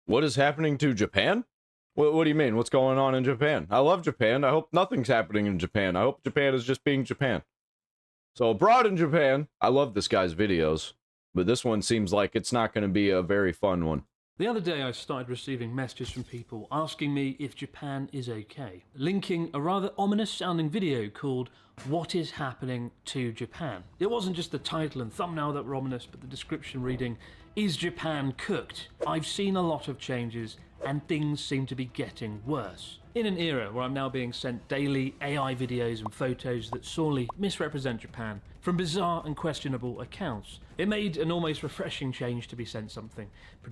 What is happening to Japan? What do you mean? What's going on in Japan? I love Japan. I hope nothing's happening in Japan. I hope Japan is just being Japan. So abroad in Japan, I love this guy's videos, but this one seems like it's not going to be a very fun one. The other day I started receiving messages from people asking me if Japan is okay, linking a rather ominous sounding video called "What is Happening to Japan?" It wasn't just the title and thumbnail that were ominous, but the description reading, "Is Japan cooked? I've seen a lot of changes and things seem to be getting worse." In an era where I'm now being sent daily AI videos and photos that sorely misrepresent Japan from bizarre and questionable accounts, it made an almost refreshing change to be sent something.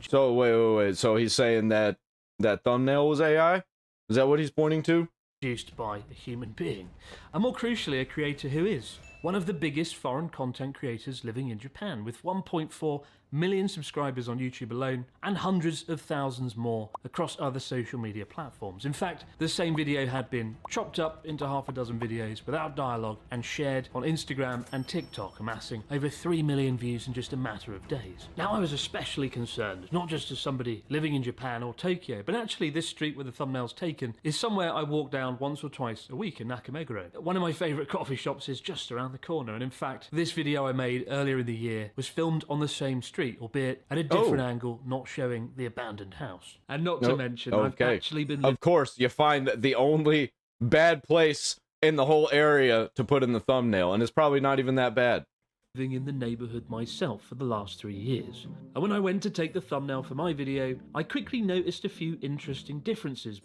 So wait. So he's saying that that thumbnail was AI? Is that what he's pointing to? Produced by a human being, and more crucially, a creator who is one of the biggest foreign content creators living in Japan, with 1.4 million subscribers on YouTube alone and hundreds of thousands more across other social media platforms. In fact, the same video had been chopped up into half a dozen videos without dialogue and shared on Instagram and TikTok, amassing over 3 million views in just a matter of days. Now, I was especially concerned, not just as somebody living in Japan or Tokyo, but actually this street where the thumbnail's taken is somewhere I walk down once or twice a week in Nakameguro. One of my favourite coffee shops is just around the corner, and in fact, this video I made earlier in the year was filmed on the same street, albeit at a different angle, not showing the abandoned house. And not to mention, I've actually been... Of course, you find the only bad place in the whole area to put in the thumbnail, and it's probably not even that bad. Living in the neighbourhood myself for the last 3 years. And when I went to take the thumbnail for my video, I quickly noticed a few interesting differences.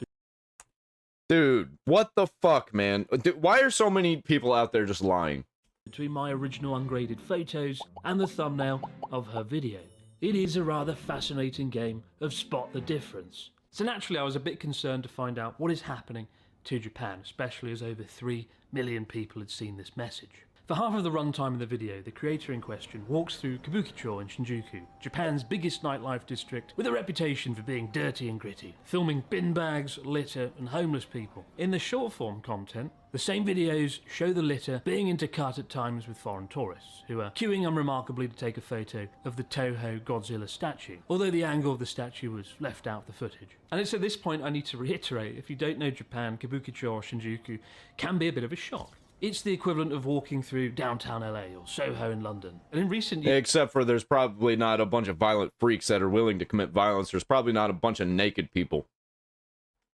Dude, what the fuck, man? Why are so many people out there just lying? Between my original ungraded photos and the thumbnail of her video. It is a rather fascinating game of spot the difference. So naturally I was a bit concerned to find out what is happening to Japan, especially as over 3 million people had seen this message. For half of the runtime of the video, the creator in question walks through Kabukicho in Shinjuku, Japan's biggest nightlife district, with a reputation for being dirty and gritty, filming bin bags, litter, and homeless people. In the short-form content, the same videos show the litter being intercut at times with foreign tourists, who are queuing unremarkably to take a photo of the Toho Godzilla statue, although the angle of the statue was left out of the footage. And it's at this point I need to reiterate, if you don't know Japan, Kabukicho or Shinjuku can be a bit of a shock. It's the equivalent of walking through downtown LA or Soho in London. And in recent years... Except for there's probably not a bunch of violent freaks that are willing to commit violence. There's probably not a bunch of naked people.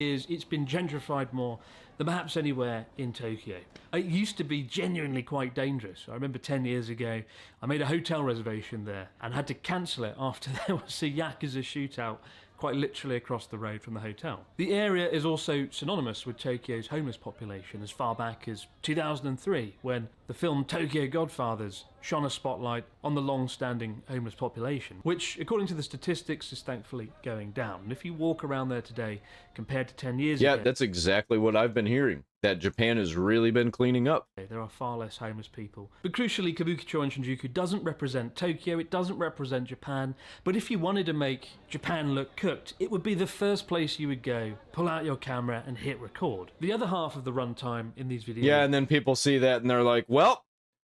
It's been gentrified more than perhaps anywhere in Tokyo. It used to be genuinely quite dangerous. I remember 10 years ago, I made a hotel reservation there and had to cancel it after there was a Yakuza shootout quite literally across the road from the hotel. The area is also synonymous with Tokyo's homeless population as far back as 2003, when the film Tokyo Godfathers shone a spotlight on the long-standing homeless population, which, according to the statistics, is thankfully going down. And if you walk around there today, compared to 10 years ago... Yeah, that's exactly what I've been hearing, that Japan has really been cleaning up. There are far less homeless people. But crucially, Kabukicho and Shinjuku doesn't represent Tokyo, it doesn't represent Japan, but if you wanted to make Japan look cooked, it would be the first place you would go, pull out your camera and hit record. The other half of the runtime in these videos... Yeah, and then people see that and they're like, well,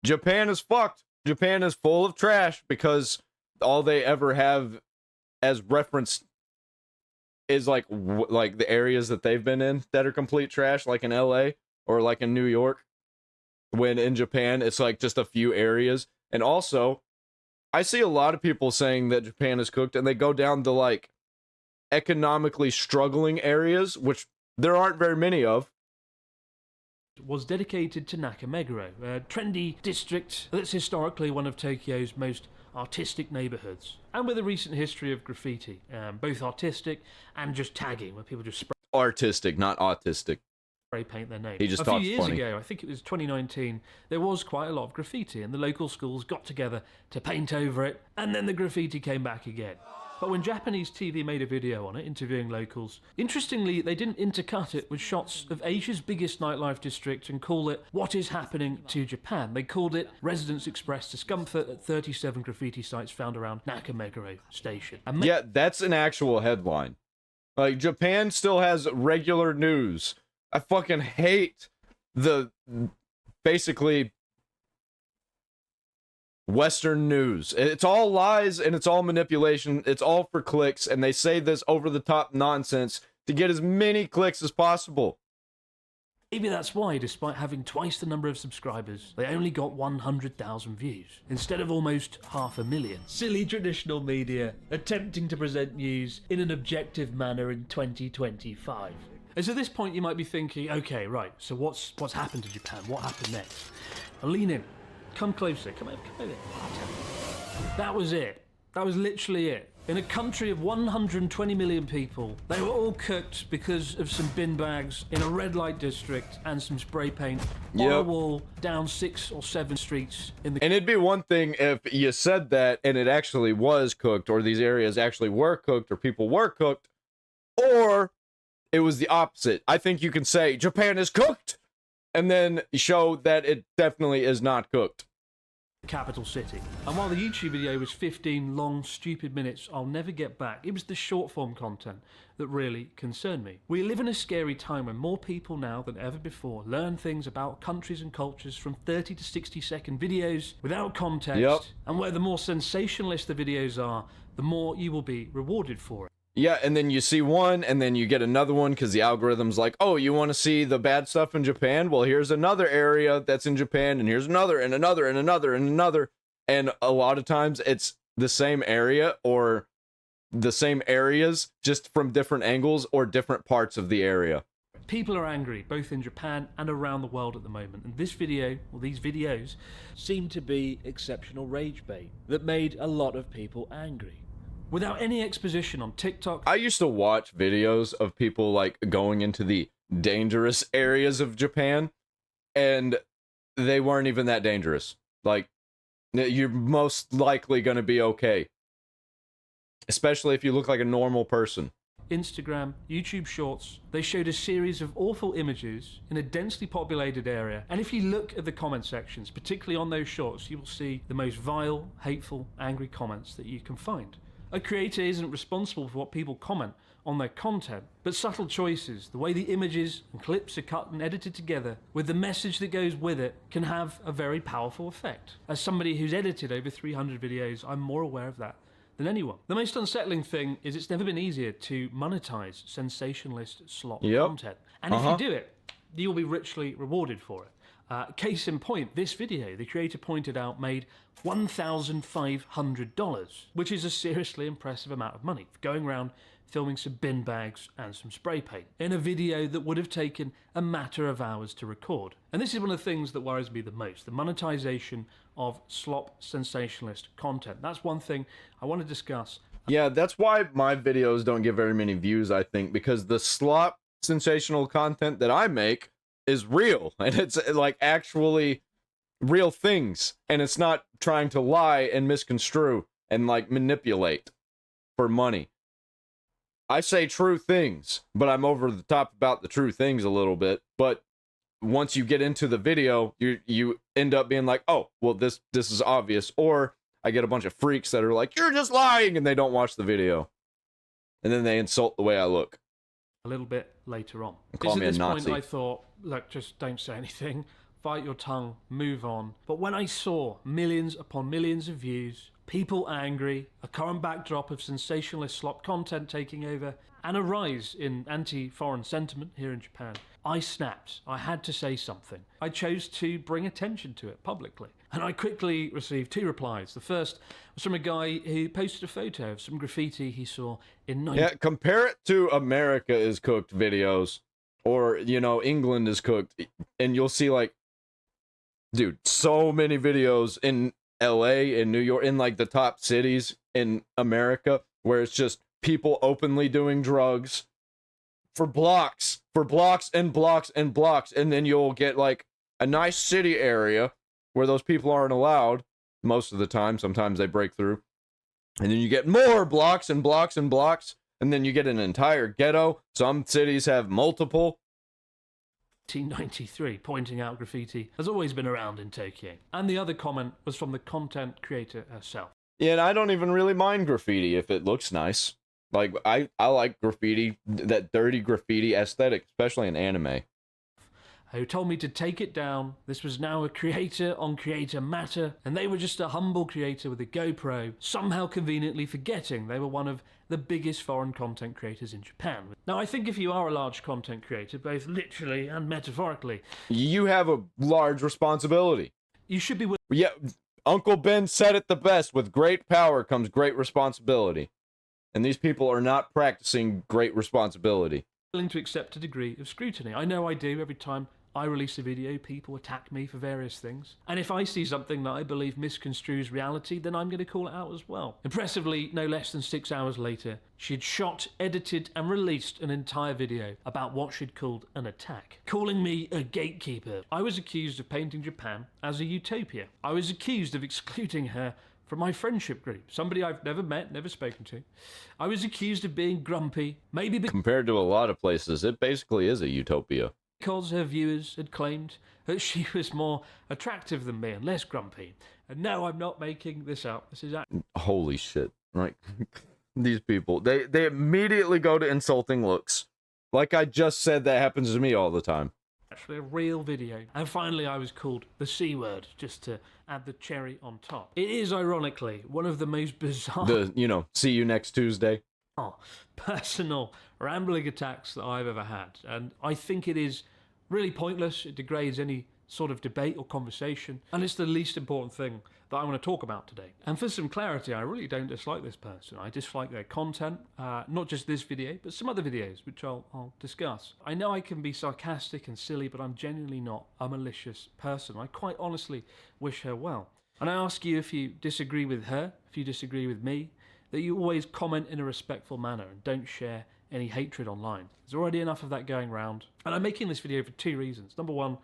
Japan is fucked. Japan is full of trash, because all they ever have as reference is like the areas that they've been in that are complete trash, like in LA or like in New York, when in Japan it's like just a few areas. And also, I see a lot of people saying that Japan is cooked, and they go down to like economically struggling areas, which there aren't very many of. Was dedicated to Nakameguro, a trendy district that's historically one of Tokyo's most artistic neighbourhoods, and with a recent history of graffiti, both artistic and just tagging, where people just spray... Artistic, not autistic. Spray paint their name. He just a talks few years funny. ago, I think it was 2019, there was quite a lot of graffiti, and the local schools got together to paint over it, and then the graffiti came back again. But when Japanese TV made a video on it, interviewing locals, interestingly, they didn't intercut it with shots of Asia's biggest nightlife district and call it "What is Happening to Japan." They called it "Residents Express Discomfort at 37 graffiti sites found around Nakameguro Station." Yeah, that's an actual headline. Like, Japan still has regular news. I fucking hate the, basically, Western news. It's all lies and it's all manipulation. It's all for clicks, and they say this over-the-top nonsense to get as many clicks as possible. Maybe that's why, despite having twice the number of subscribers, they only got 100,000 views, instead of almost 500,000. Silly traditional media attempting to present news in an objective manner in 2025. As at this point you might be thinking, okay, right, so what's happened to Japan? What happened next? Now lean in. Come closer. Come over. That was it. That was literally it. In a country of 120 million people, they were all cooked because of some bin bags in a red light district and some spray paint on a wall down 6 or 7 streets in the... And it'd be one thing if you said that and it actually was cooked, or these areas actually were cooked, or people were cooked, or it was the opposite. I think you can say Japan is cooked and then show that it definitely is not cooked. Capital city. And while the YouTube video was 15 long, stupid minutes I'll never get back, it was the short form content that really concerned me. We live in a scary time when more people now than ever before learn things about countries and cultures from 30 to 60-second videos without context, and where the more sensationalist the videos are, the more you will be rewarded for it. Yeah, and then you see one, and then you get another one because the algorithm's like, oh, you want to see the bad stuff in Japan? Well, here's another area that's in Japan, and here's another, and another, and another, and another. And a lot of times it's the same area or the same areas, just from different angles or different parts of the area. People are angry, both in Japan and around the world at the moment, and this video, or these videos, seem to be exceptional rage bait that made a lot of people angry. Without any exposition on TikTok. I used to watch videos of people like going into the dangerous areas of Japan, and they weren't even that dangerous. Like, you're most likely going to be okay. Especially if you look like a normal person. Instagram, YouTube Shorts, they showed a series of awful images in a densely populated area. And if you look at the comment sections, particularly on those shorts, you will see the most vile, hateful, angry comments that you can find. A creator isn't responsible for what people comment on their content, but subtle choices, the way the images and clips are cut and edited together, with the message that goes with it, can have a very powerful effect. As somebody who's edited over 300 videos, I'm more aware of that than anyone. The most unsettling thing is it's never been easier to monetize sensationalist slop content. And if you do it, you'll be richly rewarded for it. Case in point, this video, the creator pointed out, made $1,500, which is a seriously impressive amount of money for going around filming some bin bags and some spray paint in a video that would have taken a matter of hours to record. And this is one of the things that worries me the most, the monetization of slop sensationalist content. That's one thing I want to discuss. Yeah, that's why my videos don't get very many views, I think, because the slop sensational content that I make is real, and it's like actually real things, and it's not trying to lie and misconstrue and like manipulate for money. I say true things, but I'm over the top about the true things a little bit. But once you get into the video, you end up being like, oh, well, this is obvious. Or I get a bunch of freaks that are like, you're just lying, and they don't watch the video, and then they insult the way I look. A little bit later on. Call me a At this Nazi. point I thought, look, just don't say anything, bite your tongue, move on. But when I saw millions upon millions of views, people angry, a current backdrop of sensationalist slop content taking over, and a rise in anti-foreign sentiment here in Japan, I snapped. I had to say something. I chose to bring attention to it publicly. And I quickly received 2 replies. The first was from a guy who posted a photo of some graffiti he saw in Yeah, compare it to America is cooked videos, or, you know, England is cooked, and you'll see, like, dude, so many videos in LA and New York, in like the top cities in America, where it's just people openly doing drugs for blocks and blocks and blocks, and then you'll get like a nice city area where those people aren't allowed most of the time. Sometimes they break through, and then you get more blocks and blocks and blocks, and then you get an entire ghetto. Some cities have multiple. 1993, pointing out graffiti has always been around in Tokyo. And the other comment was from the content creator herself. Yeah, and I don't even really mind graffiti if it looks nice. Like, I like graffiti, that dirty graffiti aesthetic, especially in anime. who told me to take it down. This was now a creator on Creator Matter, and they were just a humble creator with a GoPro, somehow conveniently forgetting they were one of the biggest foreign content creators in Japan. Now, I think if you are a large content creator, both literally and metaphorically, You have a large responsibility. you should be Yeah, Uncle Ben said it the best. With great power comes great responsibility. And these people are not practicing great responsibility. willing to accept a degree of scrutiny. I know I do. Every time I release a video, people attack me for various things. And if I see something that I believe misconstrues reality, then I'm going to call it out as well. Impressively, no less than 6 hours later, she'd shot, edited, and released an entire video about what she'd called an attack, calling me a gatekeeper. I was accused of painting Japan as a utopia. I was accused of excluding her from my friendship group, somebody I've never met, never spoken to. I was accused of being grumpy, maybe Compared to a lot of places, it basically is a utopia. because her viewers had claimed that she was more attractive than me and less grumpy. And no, I'm not making this up. This is Holy shit. Like, these people, they immediately go to insulting looks. Like I just said, that happens to me all the time. actually a real video. And finally, I was called the C word, just to add the cherry on top. It is, ironically, one of the most bizarre... See you next Tuesday. personal rambling attacks that I've ever had, and I think it is really pointless. It degrades any sort of debate or conversation, and it's the least important thing that I want to talk about today. And for some clarity, I really don't dislike this person. I dislike their content, not just this video, but some other videos, which I'll discuss. I know I can be sarcastic and silly, but I'm genuinely not a malicious person. I quite honestly wish her well. And I ask you, if you disagree with her, if you disagree with me, that you always comment in a respectful manner and don't share any hatred online. There's already enough of that going around. And I'm making this video for two reasons. Number one,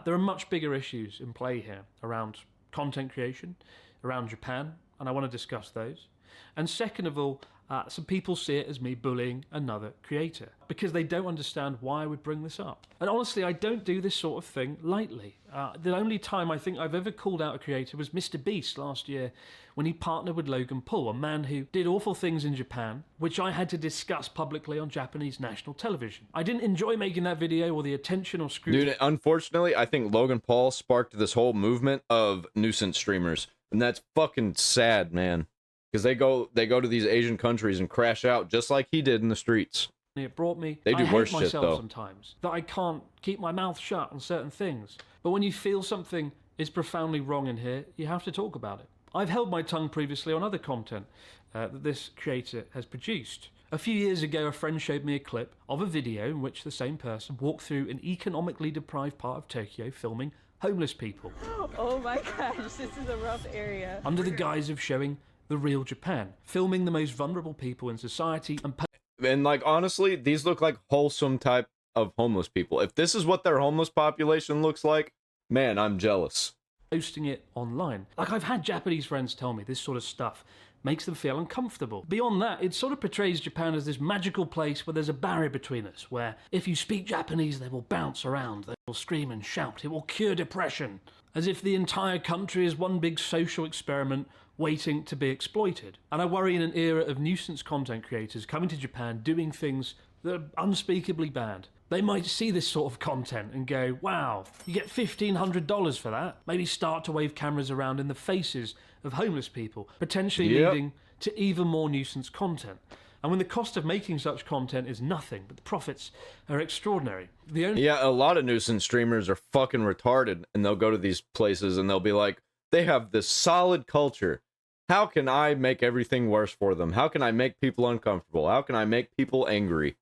there are much bigger issues in play here around content creation, around Japan, and I want to discuss those. And second of all, some people see it as me bullying another creator because they don't understand why I would bring this up. And honestly, I don't do this sort of thing lightly. The only time I think I've ever called out a creator was Mr. Beast last year when he partnered with Logan Paul, a man who did awful things in Japan, which I had to discuss publicly on Japanese national television. I didn't enjoy making that video or the attention or scrutiny. Dude, unfortunately, I think Logan Paul sparked this whole movement of nuisance streamers, and that's fucking sad, man. Because they go to these Asian countries and crash out just like he did in the streets. It brought me... They do I worse hate shit, myself though. sometimes, that I can't keep my mouth shut on certain things. But when you feel something is profoundly wrong in here, you have to talk about it. I've held my tongue previously on other content that this creator has produced. A few years ago, a friend showed me a clip of a video in which the same person walked through an economically deprived part of Tokyo filming homeless people. Oh my gosh, this is a rough area. Under the guise of showing the real Japan, filming the most vulnerable people in society And, like, honestly, these look like wholesome type of homeless people. If this is what their homeless population looks like, man, I'm jealous. posting it online. Like, I've had Japanese friends tell me this sort of stuff makes them feel uncomfortable. Beyond that, it sort of portrays Japan as this magical place where there's a barrier between us, where if you speak Japanese, they will bounce around, they will scream and shout, it will cure depression, as if the entire country is one big social experiment waiting to be exploited. And I worry in an era of nuisance content creators coming to Japan doing things that are unspeakably bad. They might see this sort of content and go, wow, you get $1,500 for that. Maybe start to wave cameras around in the faces of homeless people, potentially leading to even more nuisance content. And when the cost of making such content is nothing, but the profits are extraordinary. Yeah, a lot of nuisance streamers are fucking retarded, and they'll go to these places and they'll be like, they have this solid culture. How can I make everything worse for them? How can I make people uncomfortable? How can I make people angry?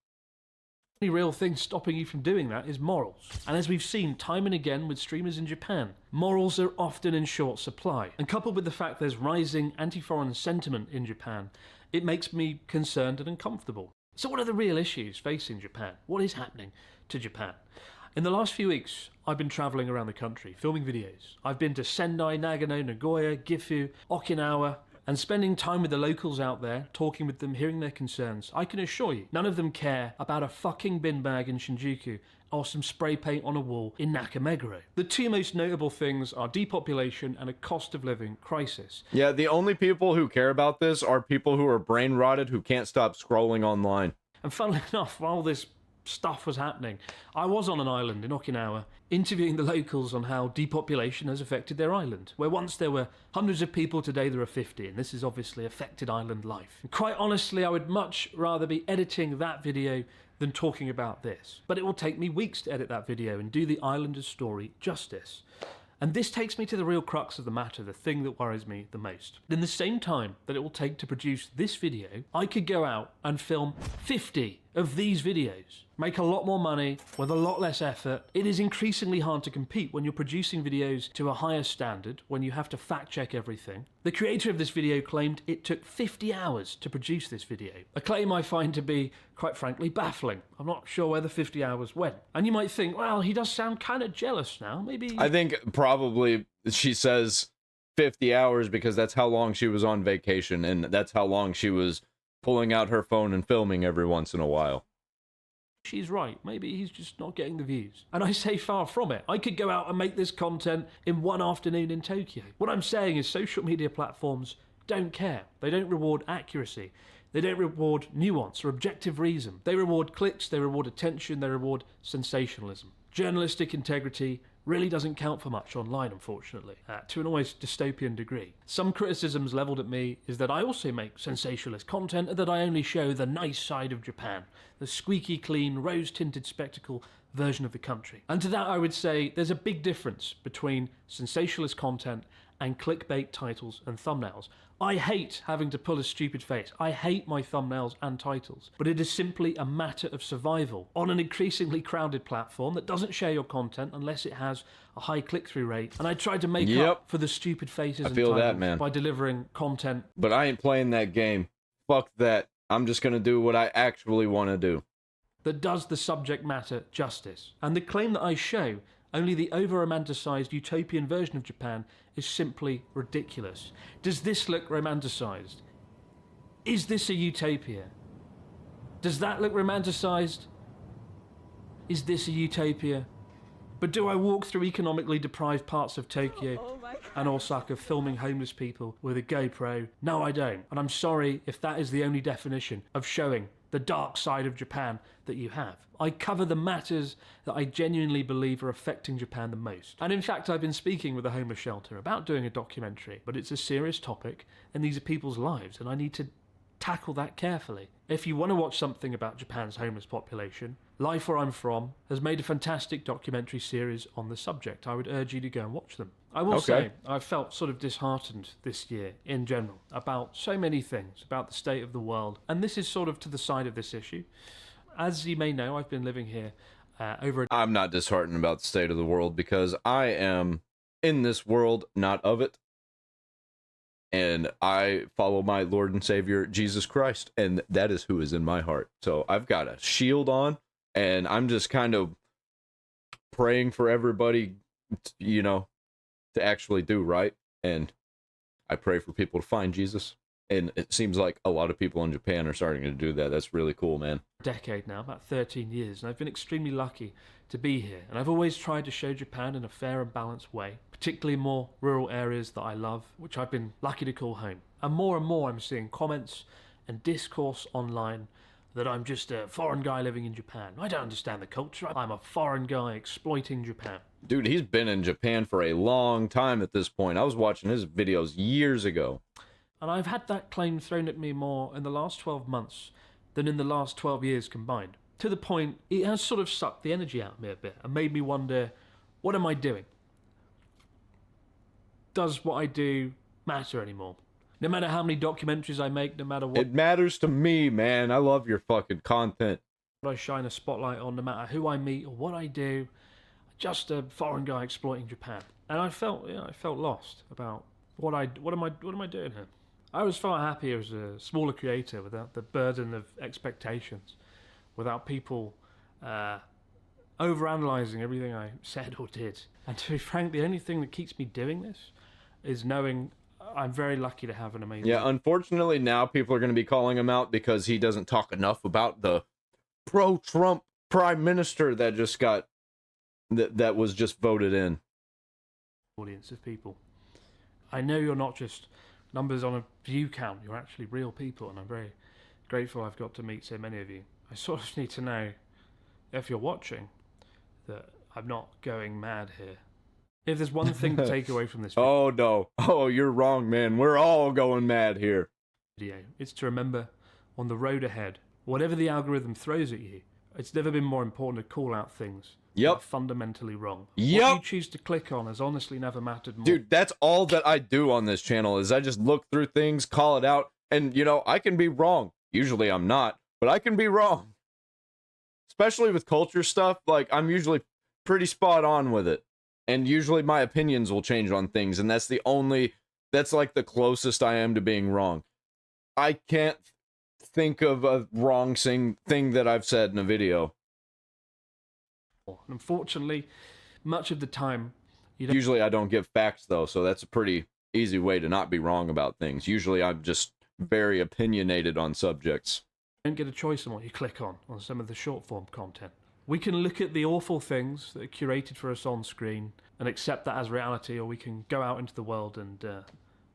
The only real thing stopping you from doing that is morals. And as we've seen time and again with streamers in Japan, morals are often in short supply. And coupled with the fact there's rising anti-foreign sentiment in Japan, it makes me concerned and uncomfortable. So what are the real issues facing Japan? What is happening to Japan? In the last few weeks, I've been travelling around the country, filming videos. I've been to Sendai, Nagano, Nagoya, Gifu, Okinawa, and spending time with the locals out there, talking with them, hearing their concerns. I can assure you, none of them care about a fucking bin bag in Shinjuku or some spray paint on a wall in Nakameguro. The two most notable things are depopulation and a cost of living crisis. Yeah, the only people who care about this are people who are brain rotted who can't stop scrolling online. And funnily enough, while this stuff was happening. I was on an island in Okinawa, interviewing the locals on how depopulation has affected their island, where once there were hundreds of people, today there are 50, and this has obviously affected island life. And quite honestly, I would much rather be editing that video than talking about this. But it will take me weeks to edit that video and do the islanders' story justice. And this takes me to the real crux of the matter, the thing that worries me the most. In the same time that it will take to produce this video, I could go out and film 50 of these videos, make a lot more money with a lot less effort. It is increasingly hard to compete when you're producing videos to a higher standard, when you have to fact check everything. The creator of this video claimed it took 50 hours to produce this video, a claim I find to be, quite frankly, baffling. I'm not sure where the 50 hours went. And you might think, well, he does sound kind of jealous now, maybe... I think probably she says 50 hours because that's how long she was on vacation, and that's how long she was pulling out her phone and filming every once in a while. She's right, maybe he's just not getting the views. And I say far from it. I could go out and make this content in one afternoon in Tokyo. What I'm saying is social media platforms don't care. They don't reward accuracy. They don't reward nuance or objective reason. They reward clicks, they reward attention, they reward sensationalism. Journalistic integrity really doesn't count for much online, unfortunately, to an almost dystopian degree. Some criticisms levelled at me is that I also make sensationalist content and that I only show the nice side of Japan, the squeaky clean, rose-tinted spectacle version of the country. And to that I would say there's a big difference between sensationalist content and clickbait titles and thumbnails. I hate having to pull a stupid face. I hate my thumbnails and titles. But it is simply a matter of survival on an increasingly crowded platform that doesn't share your content unless it has a high click-through rate. And I tried to make up for the stupid faces and titles by delivering content. But I ain't playing that game. Fuck that. I'm just gonna do what I actually want to do. That does the subject matter justice. And the claim that I show only the over-romanticised utopian version of Japan is simply ridiculous. Does this look romanticised? Is this a utopia? Does that look romanticised? Is this a utopia? But do I walk through economically deprived parts of Tokyo and Osaka filming homeless people with a GoPro? No, I don't. And I'm sorry if that is the only definition of showing the dark side of Japan that you have. I cover the matters that I genuinely believe are affecting Japan the most. And in fact, I've been speaking with a homeless shelter about doing a documentary, but it's a serious topic and these are people's lives and I need to tackle that carefully. If you want to watch something about Japan's homeless population, Life Where I'm From has made a fantastic documentary series on the subject. I would urge you to go and watch them. I will say, I've felt sort of disheartened this year in general about so many things, about the state of the world, and this is sort of to the side of this issue. As you may know, I've been living here I'm not disheartened about the state of the world because I am in this world, not of it. And I follow my Lord and Savior, Jesus Christ, and that is who is in my heart. So I've got a shield on, and I'm just kind of praying for everybody, you know, to actually do right. And I pray for people to find Jesus. And it seems like a lot of people in Japan are starting to do that. That's really cool, man. Decade now, about 13 years, and I've been extremely lucky to be here. And I've always tried to show Japan in a fair and balanced way, particularly more rural areas that I love, which I've been lucky to call home. And more I'm seeing comments and discourse online that I'm just a foreign guy living in Japan. I don't understand the culture. I'm a foreign guy exploiting Japan. Dude, he's been in Japan for a long time at this point. I was watching his videos years ago. And I've had that claim thrown at me more in the last 12 months than in the last 12 years combined. To the point, it has sort of sucked the energy out of me a bit and made me wonder, what am I doing? Does what I do matter anymore? No matter how many documentaries I make, no matter what... It matters to me, man. I love your fucking content. I shine a spotlight on, no matter who I meet or what I do, just a foreign guy exploiting Japan. And I felt lost about what am I doing here? I was far happier as a smaller creator without the burden of expectations, without people overanalyzing everything I said or did. And to be frank, the only thing that keeps me doing this is knowing I'm very lucky to have an amazing... Yeah, unfortunately now people are going to be calling him out because he doesn't talk enough about the pro-Trump prime minister that just got... that was just voted in. Audience of people. I know you're not just numbers on a view count, you're actually real people, and I'm very grateful I've got to meet so many of you. I sort of need to know if you're watching, that I'm not going mad here. If there's one thing to take away from this Oh no. Oh, you're wrong, man. We're all going mad here. video, it's to remember on the road ahead, whatever the algorithm throws at you, it's never been more important to call out things that are fundamentally wrong. What you choose to click on has honestly never mattered more. Dude, that's all that I do on this channel is I just look through things, call it out, and you know, I can be wrong. Usually I'm not, but I can be wrong. Especially with culture stuff, like I'm usually pretty spot on with it. And usually my opinions will change on things, and that's like the closest I am to being wrong. I can't think of a wrong thing that I've said in a video. Unfortunately, much of the time, Usually I don't give facts though, so that's a pretty easy way to not be wrong about things. Usually I'm just very opinionated on subjects. don't get a choice on what you click on some of the short form content. We can look at the awful things that are curated for us on screen and accept that as reality, or we can go out into the world and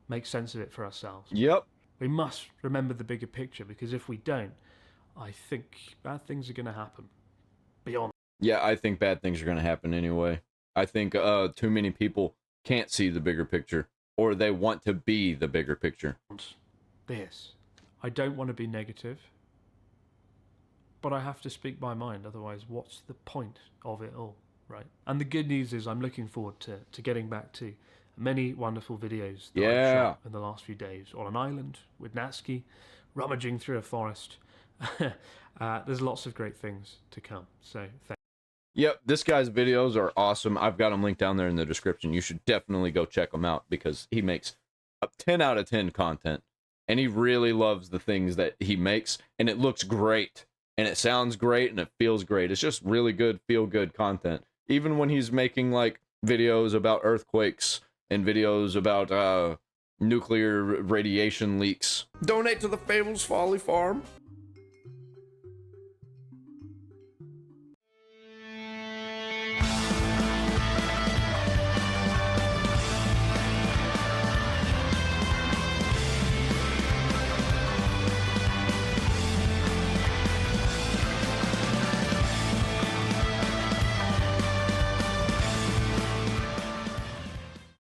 make sense of it for ourselves. Yep. We must remember the bigger picture, because if we don't, I think bad things are going to happen. Beyond. Yeah, I think bad things are going to happen anyway. I think too many people can't see the bigger picture, or they want to be the bigger picture. This. I don't want to be negative, but I have to speak my mind, otherwise what's the point of it all, right? And the good news is I'm looking forward to getting back to many wonderful videos that I've shot in the last few days. On an island with Natsuki, rummaging through a forest. There's lots of great things to come, so thanks. Yep, this guy's videos are awesome. I've got them linked down there in the description. You should definitely go check them out because he makes a 10 out of 10 content. And he really loves the things that he makes, and it looks great. And it sounds great, and it feels great. It's just really good, feel-good content. Even when he's making, like, videos about earthquakes and videos about nuclear radiation leaks. Donate to the Fables Folly Farm.